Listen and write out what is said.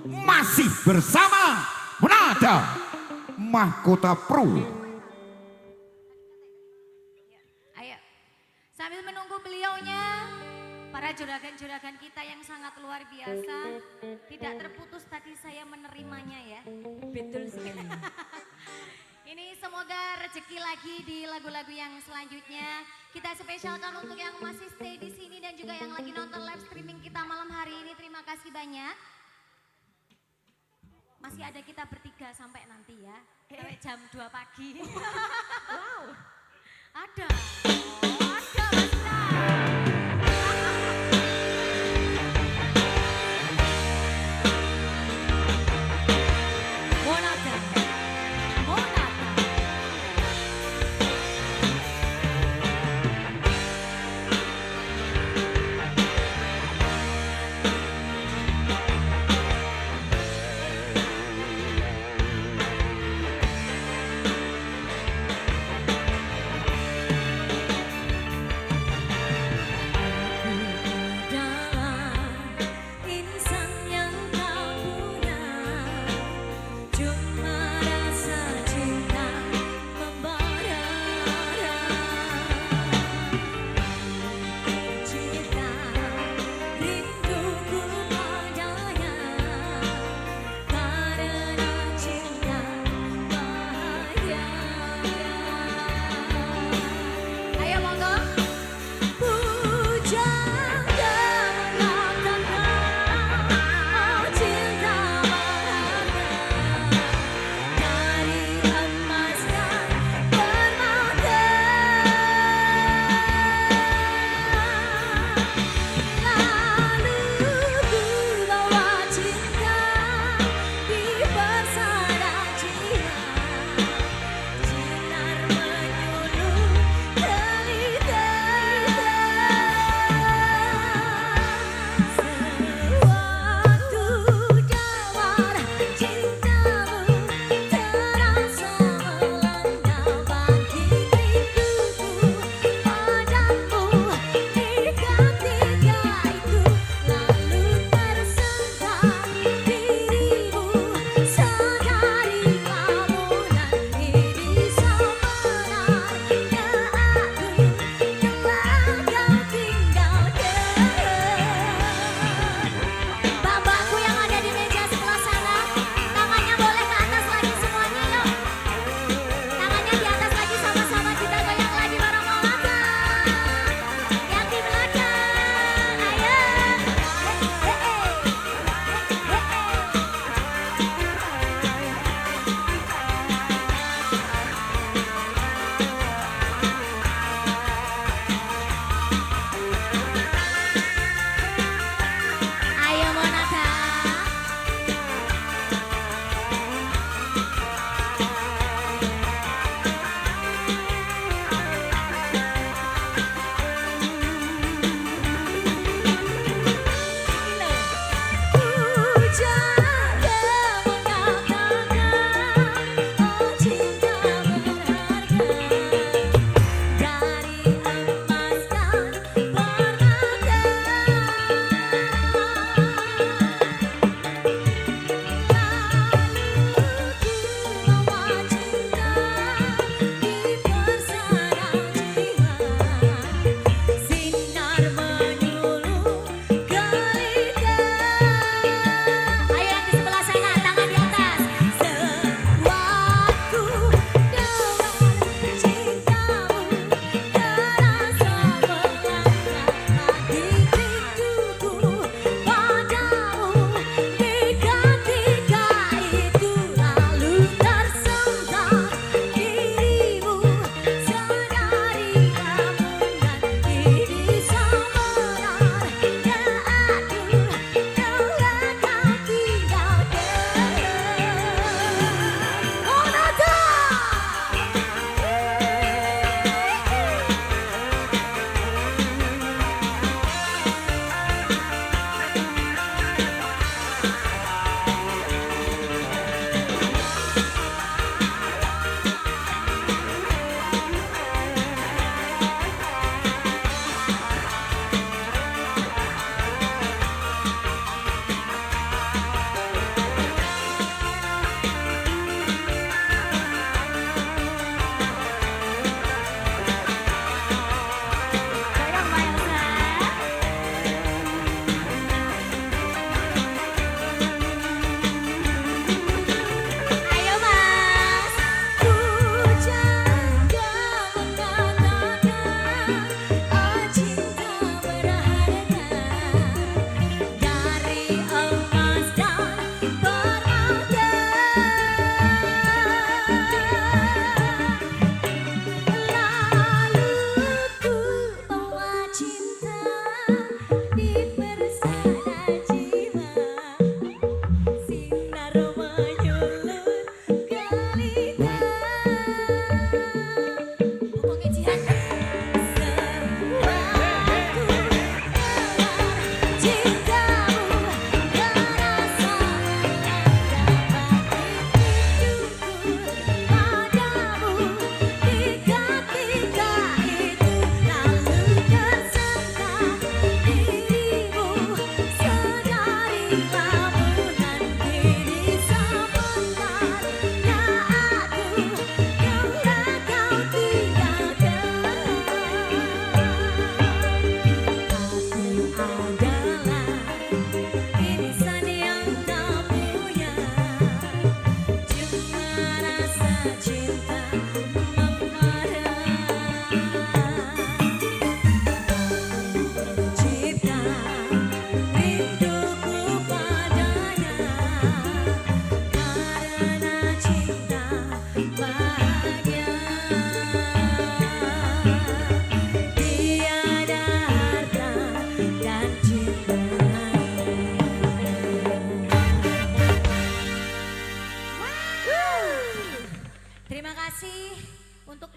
masih bersama Menada Mahkota Pro. Ayo, sambil menunggu beliaunya, para juragan-juragan kita yang sangat luar biasa, tidak terputus tadi saya menerimanya ya. Betul sekali. Ini semoga rezeki lagi di lagu-lagu yang selanjutnya. Kita spesialkan untuk yang masih stay di sini dan juga yang lagi nonton live streaming kita malam hari ini. Terima kasih banyak. Masih ada kita bertiga sampai nanti ya. Sampai jam 2 pagi. Wow. Ada. Oh, ada Mas Bram. Monada. Monada. Terima kasih untuk